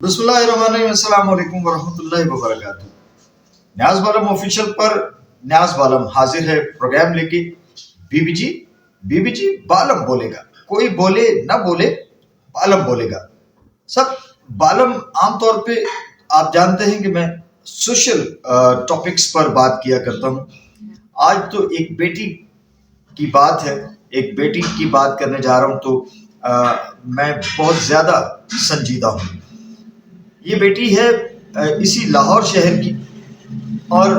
बिस्मिल्लाहिर्रहमानिर्रहीम, अस्सलाम वालेकुम वरहमतुल्लाहि वबरकातुहू। न्याज बालम ऑफिशियल पर न्याज बालम हाजिर है प्रोग्राम लेके। बीबी जी, बीबी जी, बालम बोलेगा, कोई बोले ना बोले, बालम बोलेगा सब। बालम आमतौर पे आप जानते हैं कि मैं सोशल टॉपिक्स पर बात किया करता हूँ। आज तो एक बेटी की बात है, एक बेटी की बात करने जा रहा हूँ, तो मैं बहुत ज़्यादा संजीदा हूँ। ये बेटी है इसी लाहौर शहर की, और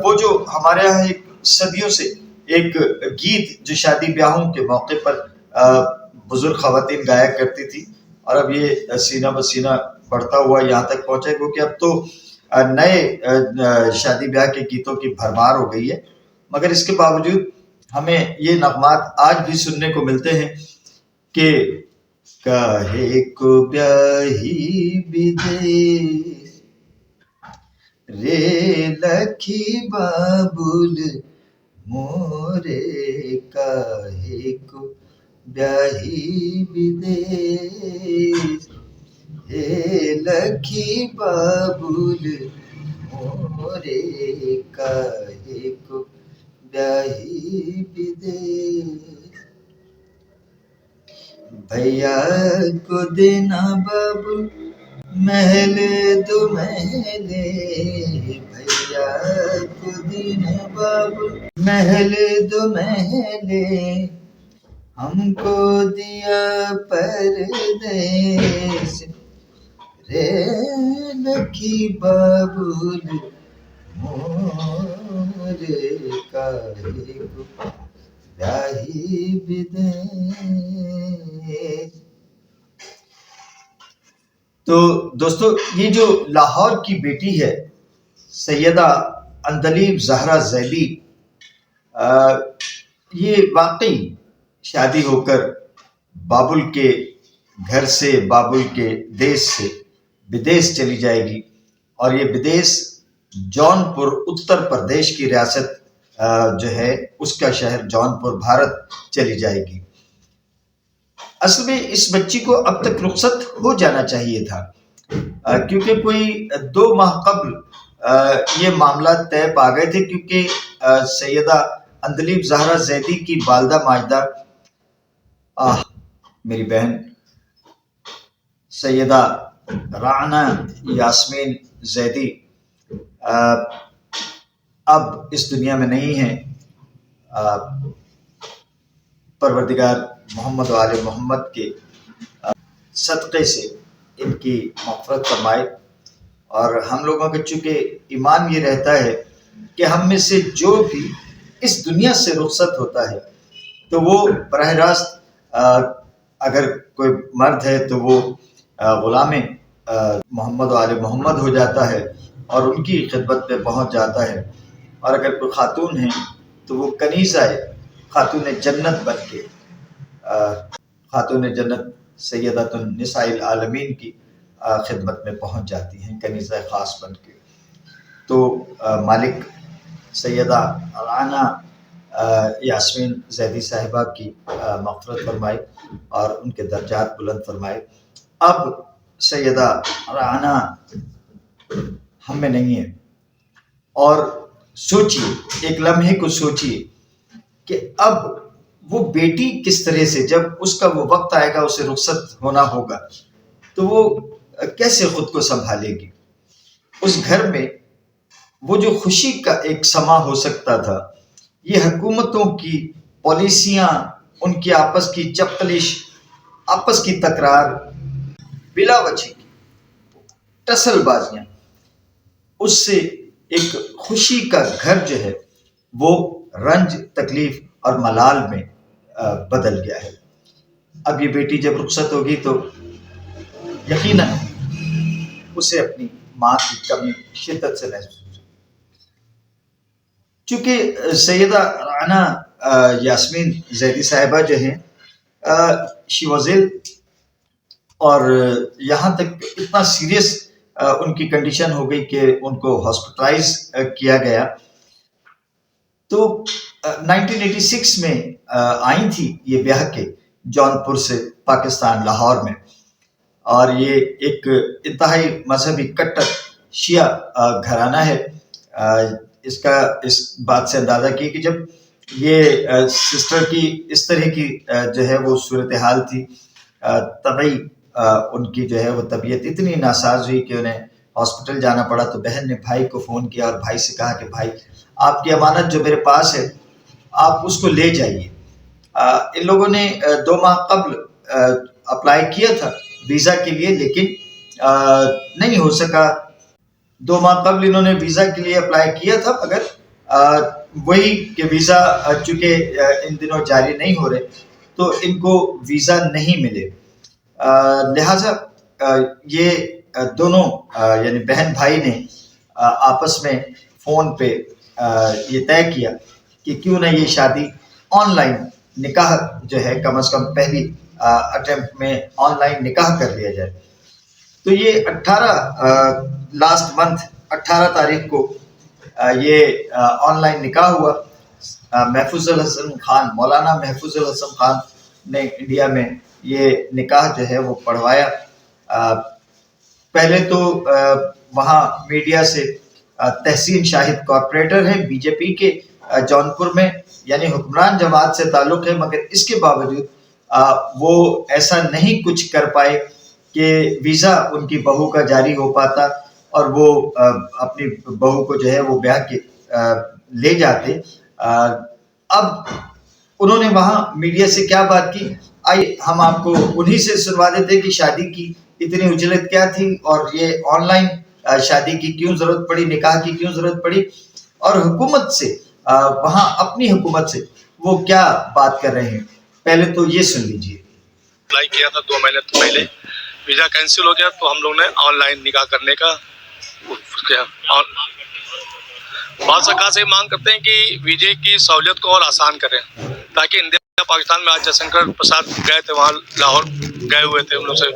वो जो हमारे यहाँ एक सदियों से एक गीत जो शादी ब्याहों के मौके पर बुजुर्ग खवातीन गाया करती थी, और अब ये सीना बसीना बढ़ता हुआ यहाँ तक पहुँचा, क्योंकि अब तो नए शादी ब्याह के गीतों की भरमार हो गई है। मगर इसके बावजूद हमें ये नगमात आज भी सुनने को मिलते हैं कि काहे को ब्याही विदेश रे लखी बाबुल मोरे, काहे को ब्याही विदेश हे लखी बाबुल मोरे, काहे को ब्याही विदेश। भैया को देना बाबुल महल दो महले, भैया को देना बाबुल महल दो महले, हमको दिया परदेश रे लखी बाबुल मोरे, काहे को ब्याही विदेश। तो दोस्तों, ये जो लाहौर की बेटी है सैयदा अंदलीब ज़हरा ज़ैदी, ये वाकई शादी होकर बाबुल के घर से, बाबुल के देश से विदेश चली जाएगी, और ये विदेश जौनपुर उत्तर प्रदेश की रियासत जो है उसका शहर जौनपुर भारत चली जाएगी। असल में इस बच्ची को अब तक रुखसत हो जाना चाहिए था, क्योंकि कोई 2 माह कबल ये मामला तय पा गए थे, क्योंकि सैयदा अंदलीब ज़हरा ज़ैदी की वालदा माजदा मेरी बहन सैयदा राना यास्मीन ज़ैदी अब इस दुनिया में नहीं है। परवरदिगार मोहम्मद व आले मोहम्मद के सदक़े से इनकी मग़फ़िरत फरमाए। और हम लोगों के चूँकि ईमान ये रहता है कि हम में से जो भी इस दुनिया से रुखसत होता है तो वो बराह रास्त अगर कोई मर्द है तो वो ग़ुलाम मोहम्मद व आले मोहम्मद हो जाता है और उनकी खिदमत में पहुँच जाता है, और अगर कोई ख़ातून है तो वो कनीज़ा ख़ातून जन्नत बन के, ख़ातून जन्नत सैयदतुन निसाइल आलमीन की खिदमत में पहुँच जाती हैं, कनीज़ा ख़ास बन के। तो मालिक सैयदा राना यास्मीन ज़ैदी साहिबा की मग़फ़िरत फरमाए और उनके दर्जात बुलंद फरमाए। अब सैयदा राना हम में नहीं है, और सोचिए, एक लम्हे को सोचिए कि अब वो बेटी किस तरह से, जब उसका वो वक्त आएगा, उसे रुखसत होना होगा, तो वो कैसे खुद को संभालेगी। उस घर में वो जो खुशी का एक समा हो सकता था, ये हुकूमतों की पॉलिसियां, उनकी आपस की चपकलिश, आपस की तकरार, बिला वजह की टसलबाजियां, उससे एक खुशी का घर जो है वो रंज, तकलीफ और मलाल में बदल गया है। अब ये बेटी जब रुखसत होगी तो यकीनन उसे अपनी माँ की कमी शिद्दत से महसूस होगी। चूँकि सैयदा राना यास्मीन ज़ैदी साहिबा जो हैं शी वाज इल, और यहाँ तक इतना सीरियस उनकी कंडीशन हो गई कि उनको हॉस्पिटलाइज किया गया। तो 1986 में आई थी ये ब्याह के जौनपुर से पाकिस्तान लाहौर में, اور یہ ایک انتہائی مذہبی کٹر شیعہ گھرانہ ہے۔ اس بات سے اندازہ کیے کہ جب یہ سسٹر کی اس طرح کی جو ہے وہ صورتحال تھی، طبعی ان کی جو ہے وہ طبیعت اتنی ناساز ہوئی کہ انہیں ہاسپٹل جانا پڑا، تو بہن نے بھائی کو فون کیا اور بھائی سے کہا کہ بھائی آپ کی امانت جو میرے پاس ہے آپ اس کو لے جائیے۔ ان لوگوں نے 2 ماہ قبل اپلائی کیا تھا ویزا کے لیے، لیکن نہیں ہو سکا۔ 2 ماہ قبل انہوں نے ویزا کے لیے اپلائی کیا تھا، مگر وہی کہ ویزا چونکہ ان دنوں جاری نہیں ہو رہے تو ان کو ویزا نہیں ملے، لہٰذا یہ دونوں یعنی بہن بھائی نے آپس میں فون پہ یہ طے کیا کہ کیوں نہ یہ شادی آن لائن نکاح جو ہے کم از کم پہلی اٹیمپٹ میں آن لائن نکاح کر لیا جائے۔ تو یہ 18 تاریخ کو یہ آن لائن نکاح ہوا۔ محفوظ الحسن خان، مولانا محفوظ الحسن خان نے انڈیا میں یہ نکاح جو ہے وہ پڑھوایا۔ پہلے تو وہاں میڈیا سے تحسین شاہد کارپوریٹر ہیں بی جے پی کے جونپور میں، یعنی حکمران جماعت سے تعلق ہے، مگر اس کے باوجود وہ ایسا نہیں کچھ کر پائے کہ ویزا ان کی بہو کا جاری ہو پاتا اور وہ اپنی بہو کو جو ہے وہ بیاہ کے لے جاتے۔ اب انہوں نے وہاں میڈیا سے کیا بات کی، آئیے ہم آپ کو انہی سے سنوا دیتے کہ شادی کی اتنی اجلت کیا تھی اور یہ آن لائن شادی کی کیوں ضرورت پڑی، نکاح کی کیوں ضرورت پڑی، اور حکومت سے وہاں اپنی حکومت سے وہ کیا بات کر رہے ہیں۔ پہلے تو یہ سن لیجیے۔ اپلائی کیا تھا 2 مہینے پہلے، ویزا کینسل ہو گیا تو ہم لوگ نے آن لائن نکاح کرنے کا بعض سرکار سے مانگ کرتے ہیں کہ ویزے کی سہولت کو اور آسان کریں، تاکہ انڈیا پاکستان میں آج جے شنکر پرساد گئے تھے، وہاں لاہور گئے ہوئے تھے، ان لوگ سے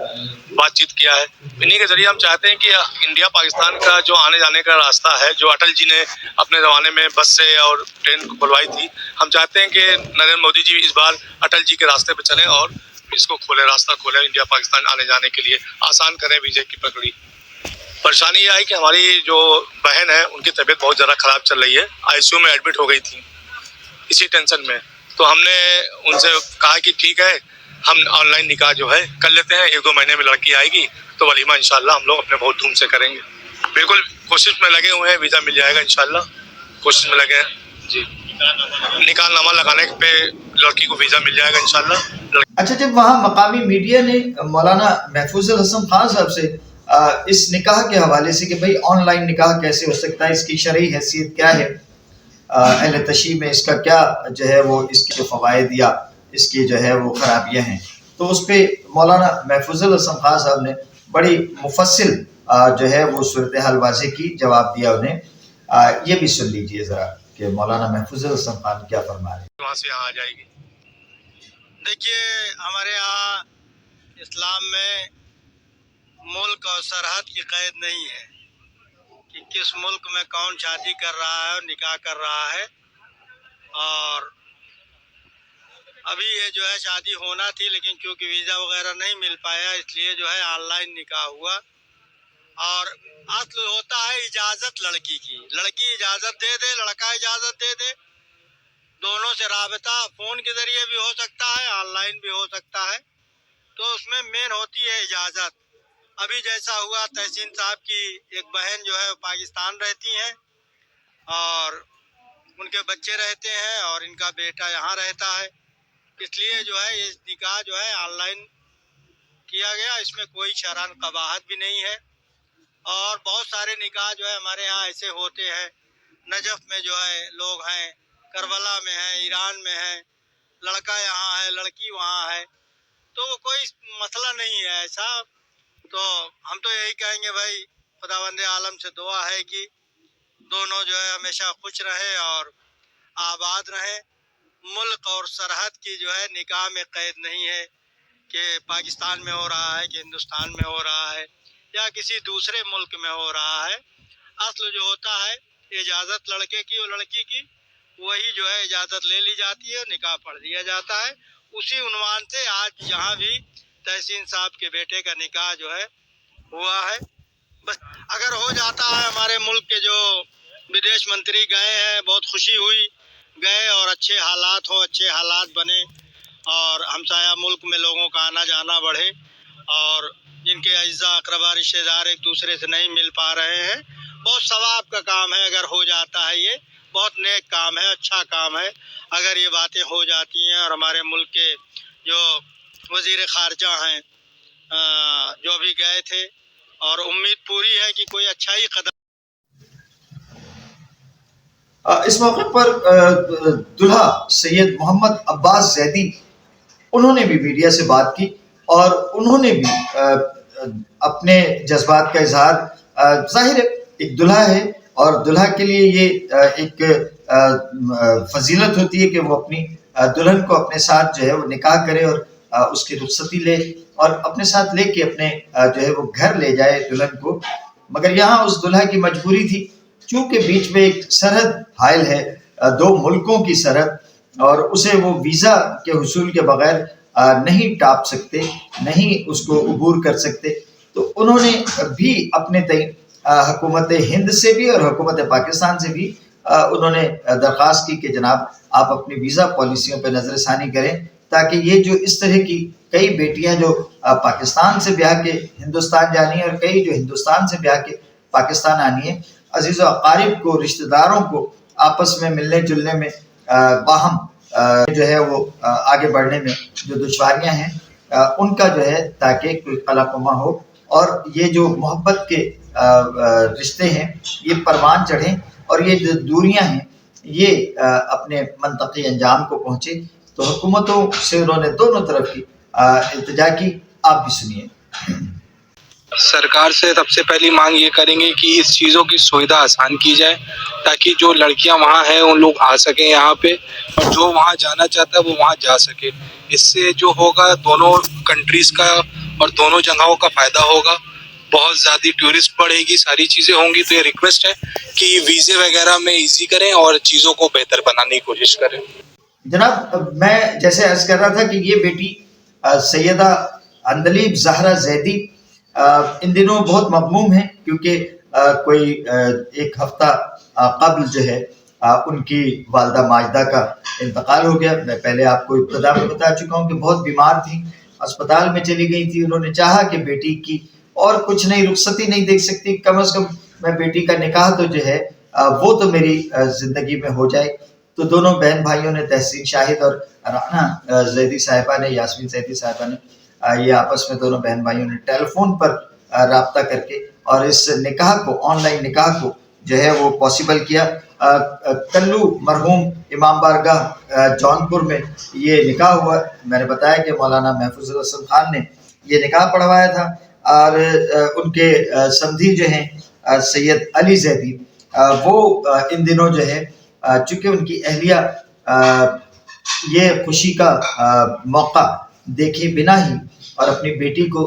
بات چیت کیا ہے۔ انہی کے ذریعے ہم چاہتے ہیں کہ انڈیا پاکستان کا جو آنے جانے کا راستہ ہے، جو اٹل جی نے اپنے زمانے میں بس سے اور ٹرین کو کھلوائی تھی، ہم چاہتے ہیں کہ نریندر مودی جی اس بار اٹل جی کے راستے پہ چلیں اور اس کو کھولے، راستہ کھولے، انڈیا پاکستان آنے جانے کے لیے آسان کریں ویزے کی پکڑی۔ پریشانی یہ ہے کہ ہماری جو بہن ہے ان کی طبیعت بہت زیادہ خراب چل رہی ہے، آئی سی یو میں ایڈمٹ ہو گئی تھی اسی ٹینشن میں، تو ہم نے ان سے کہا کہ ٹھیک ہے ہم آن لائن نکاح جو ہے کر لیتے ہیں، 1-2 مہینے میں لڑکی آئے گی تو ولیمہ انشاءاللہ ہم لوگ اپنے بہت دھوم سے کریں گے۔ بالکل کوشش میں لگے ہوئے ہیں، ویزا مل جائے گا انشاءاللہ، کوشش میں لگے ہیں جی، نکاح نامہ لگانے پہ لڑکی کو ویزا مل جائے گا انشاءاللہ۔ اچھا، جب وہاں مقامی میڈیا نے مولانا محفوظ الحسن خان صاحب سے اس نکاح کے حوالے سے کہ بھئی آن لائن نکاح کیسے ہو سکتا ہے، اس کی شرعی حیثیت کیا ہے، اہل تشیع میں اس کا کیا جو ہے وہ اس کے جو فوائد یا اس کی جو ہے وہ خرابیاں ہیں، تو اس پہ مولانا محفوظ الحسن خان صاحب نے بڑی مفصل جو ہے وہ صورتحال واضح کی، جواب دیا انہیں۔ یہ بھی سن لیجئے ذرا کہ مولانا محفوظ الحسن خان کیا فرما رہے ہیں۔ وہاں سے یہاں آ جائے گی۔ دیکھیے ہمارے یہاں اسلام میں ملک اور سرحد کی قید نہیں ہے کہ کس ملک میں کون شادی کر رہا ہے اور نکاح کر رہا ہے، اور ابھی یہ جو ہے شادی ہونا تھی لیکن چونکہ ویزا وغیرہ نہیں مل پایا اس لیے جو ہے آن لائن نکاح ہوا، اور اصل ہوتا ہے اجازت لڑکی کی، لڑکی اجازت دے دے، لڑکا اجازت دے دے، دونوں سے رابطہ فون کے ذریعے بھی ہو سکتا ہے، آن لائن بھی ہو سکتا ہے، تو اس میں مین ہوتی ہے اجازت۔ ابھی جیسا ہوا تحسین صاحب کی ایک بہن جو ہے پاکستان رہتی ہیں اور ان کے بچے رہتے ہیں اور ان کا بیٹا یہاں رہتا ہے، اس لیے جو ہے یہ نکاح جو ہے آن لائن کیا گیا، اس میں کوئی شرعاً قباحت بھی نہیں ہے۔ اور بہت سارے نکاح جو ہے ہمارے ہاں ایسے ہوتے ہیں، نجف میں جو ہے لوگ ہیں، کربلا میں ہیں، ایران میں ہیں، لڑکا یہاں ہے لڑکی وہاں ہے، تو وہ کوئی مسئلہ نہیں ہے ایسا۔ تو ہم تو یہی کہیں گے بھائی خداوند عالم سے دعا ہے کہ دونوں جو ہے ہمیشہ خوش رہے اور آباد رہیں۔ ملک اور سرحد کی جو ہے نکاح میں قید نہیں ہے کہ پاکستان میں ہو رہا ہے کہ ہندوستان میں ہو رہا ہے یا کسی دوسرے ملک میں ہو رہا ہے، اصل جو ہوتا ہے اجازت لڑکے کی اور لڑکی کی، وہی جو ہے اجازت لے لی جاتی ہے، نکاح پڑھ دیا جاتا ہے، اسی عنوان سے آج جہاں بھی तहसीन साहब के बेटे का निकाह जो है हुआ है। बस अगर हो जाता है, हमारे मुल्क के जो विदेश मंत्री गए हैं, बहुत खुशी हुई, गए और अच्छे हालात हो, अच्छे हालात बने और हमसाया मुल्क में लोगों का आना जाना बढ़े और जिनके अज्जा अकरबा रिश्तेदार एक दूसरे से नहीं मिल पा रहे हैं, बहुत सवाब का काम है। अगर हो जाता है, ये बहुत नेक काम है, अच्छा काम है। अगर ये बातें हो जाती हैं और हमारे मुल्क के जो वजीर खारजा हैं जो भी गए थे, और उम्मीद पूरी है कि कोई अच्छा ही कदम। इस मौके पर दुल्हा सैयद मोहम्मद अब्बास जैदी उन्होंने भी मीडिया से बात की और उन्होंने भी अपने जज्बात का इजहार, जाहिर है एक दुल्हा है और दुल्हा के लिए ये एक फजीलत होती है कि वो अपनी दुल्हन को अपने साथ जो है वो निकाह करे और उसकी रुखसती ले और अपने साथ लेके अपने जो है वो घर ले जाए दुल्हन को। मगर यहाँ उस दुल्हा की मजबूरी थी, चूंकि बीच में एक सरहद हायल है, दो मुल्कों की सरहद, और उसे वो वीज़ा के हुसूल के बगैर नहीं टाप सकते, नहीं उसको अबूर कर सकते। तो उन्होंने भी अपने तय हुकूमत हिंद से भी और हुकूमत पाकिस्तान से भी उन्होंने दरख्वास्त की कि जनाब आप अपनी वीज़ा पॉलिसियों पर नज़रसानी करें, ताकि ये जो इस तरह की कई बेटियां जो पाकिस्तान से ब्याह के हिंदुस्तान जानी है और कई जो हिंदुस्तान से ब्याह के पाकिस्तान आनी है, अजीज़ व अकारिब को, रिश्तेदारों को आपस में मिलने जुलने में बाहम जो है वो आगे बढ़ने में जो दुश्वारियां हैं उनका जो है ताकि कोई कलाकुमा हो और ये जो मोहब्बत के रिश्ते हैं ये परवान चढ़ें और ये जो दूरियां हैं ये अपने मंतकी अंजाम को पहुँचे। तो हुकूमतों से उन्होंने दोनों तरफ की इल्तिजा की, आप भी सुनिए। सरकार से सबसे पहली मांग ये करेंगे कि इस चीज़ों की सुविधा आसान की जाए ताकि जो लड़कियां वहाँ हैं उन लोग आ सकें यहाँ पे और जो वहाँ जाना चाहता है वो वहाँ जा सके। इससे जो होगा दोनों कंट्रीज़ का और दोनों जगहों का फ़ायदा होगा, बहुत ज़्यादा टूरिस्ट बढ़ेगी, सारी चीज़ें होंगी। तो ये रिक्वेस्ट है कि वीज़े वगैरह में ईजी करें और चीज़ों को बेहतर बनाने की कोशिश करें। जनाब, मैं जैसे अर्ज कर रहा था कि ये बेटी सैयदा अंदलीब ज़हरा जैदी इन दिनों बहुत मगमूम है, क्योंकि कोई एक हफ्ता कबल जो है उनकी वालदा माजदा का इंतकाल हो गया। मैं पहले आपको इब्तिदा में बता चुका हूँ कि बहुत बीमार थी, अस्पताल में चली गई थी। उन्होंने चाहा कि बेटी की और कुछ नहीं, रुखसती नहीं देख सकती, कम अज़ कम मैं बेटी का निकाह तो जो है वो तो मेरी ज़िंदगी में हो जाए। तो दोनों बहन भाइयों ने, तहसीन शाहिद और राना जैदी साहिबा ने, यास्मीन जैदी साहिबा ने, ये आपस में दोनों बहन भाइयों ने टेलीफोन पर राब्ता करके और इस निकाह को, ऑनलाइन निकाह को जो है वो पॉसिबल किया। कल्लू मरहूम इमाम बारगाह जौनपुर में ये निकाह हुआ। मैंने बताया कि मौलाना महफूजुल हसन खान ने ये निकाह पढ़वाया था और उनके समधी जो हैं सैयद अली जैदी, वो इन दिनों जो है चूँकि उनकी अहलिया ये खुशी का मौका देखे बिना ही और अपनी बेटी को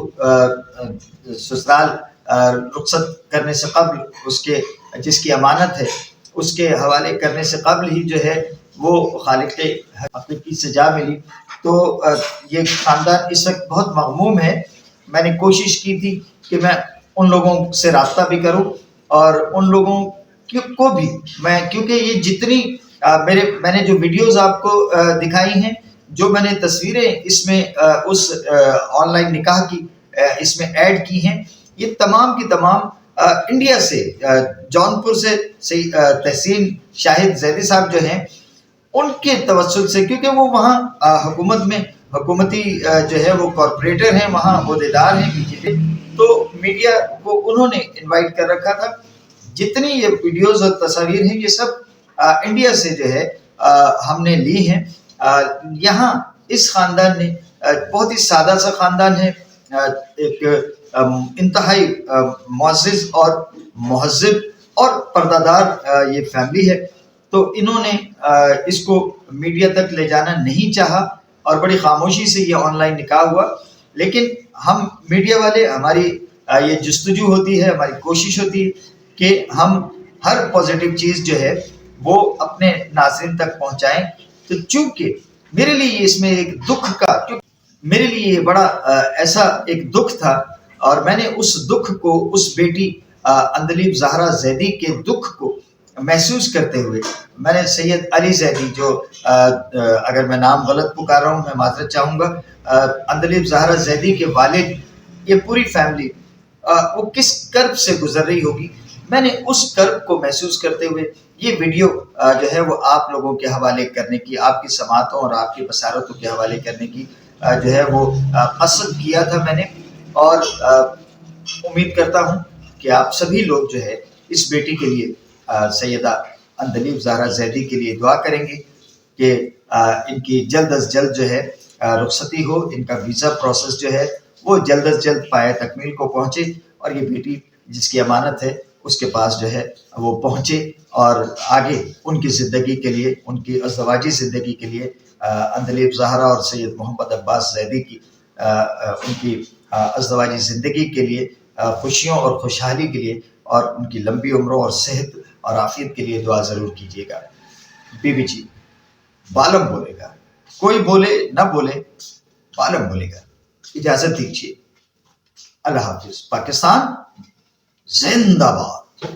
ससुराल रुखसत करने से कबल, उसके जिसकी अमानत है उसके हवाले करने से कबल ही जो है वो खालिक हकीकी से जा मिली। तो ये ख़ानदान इस वक्त बहुत मगमूम है। मैंने कोशिश की थी कि मैं उन लोगों से रब्ता भी करूं और उन लोगों को भी मैं, क्योंकि ये जितनी मैंने जो वीडियोस आपको दिखाई हैं, जो मैंने तस्वीरें इसमें उस ऑनलाइन निकाह की इसमें ऐड की हैं, ये तमाम की तमाम इंडिया से, जौनपुर से तहसीन शाहिद जैदी साहब जो हैं उनके तवस्सुल से, क्योंकि वो वहाँ हुकूमत में हुकूमती जो है वो कॉरपोरेटर हैं, वहाँ ओहदेदार हैं बीजेपी, तो मीडिया को उन्होंने इनवाइट कर रखा था। जितनी ये वीडियोस और तस्वीर हैं ये सब इंडिया से जो है हमने ली हैं। यहाँ इस ख़ानदान ने, बहुत ही सादा सा ख़ानदान है, एक इंतहाई मुअज़्ज़िज़ और मुहज़्ज़िब और पर्दादार ये फैमिली है। तो इन्होंने इसको मीडिया तक ले जाना नहीं चाहा और बड़ी खामोशी से ये ऑनलाइन निकाह हुआ। लेकिन हम मीडिया वाले, हमारी ये जस्तजू होती है, हमारी कोशिश होती है कि हम हर पॉजिटिव चीज़ जो है वो अपने नाज़रीन तक पहुँचाएँ। तो चूँकि मेरे लिए इसमें एक दुख का, میرے لیے یہ بڑا ایسا ایک دکھ تھا، اور میں نے اس دکھ کو، اس بیٹی اندلیب زہرا زیدی کے دکھ کو محسوس کرتے ہوئے میں نے سید علی زیدی، جو اگر میں نام غلط پکار رہا ہوں میں معذرت چاہوں گا، اندلیب زہرا زیدی کے والد، یہ پوری فیملی وہ کس کرب سے گزر رہی ہوگی، میں نے اس کرب کو محسوس کرتے ہوئے یہ ویڈیو جو ہے وہ آپ لوگوں کے حوالے کرنے کی، آپ کی سماعتوں اور آپ کی بصارتوں کے حوالے کرنے کی جو ہے وہ قصد کیا تھا میں نے، اور امید کرتا ہوں کہ آپ سبھی لوگ جو ہے اس بیٹی کے لیے، سیدہ اندلیب زہرا زیدی کے لیے دعا کریں گے کہ ان کی جلد از جلد جو ہے رخصتی ہو، ان کا ویزا پروسیس جو ہے وہ جلد از جلد پائے تکمیل کو پہنچے، اور یہ بیٹی جس کی امانت ہے اس کے پاس جو ہے وہ پہنچے، اور آگے ان کی زندگی کے لیے، ان کی ازدواجی زندگی کے لیے، اندلیب زہرا اور سید محمد عباس زیدی کی ان کی ازدواجی زندگی کے لیے، خوشیوں اور خوشحالی کے لیے، اور ان کی لمبی عمروں اور صحت اور عافیت کے لیے دعا ضرور کیجیے گا۔ بی بی جی بالم بولے گا، کوئی بولے نہ بولے، بالم بولے گا۔ اجازت دیجیے، اللہ حافظ۔ پاکستان زندہ باد۔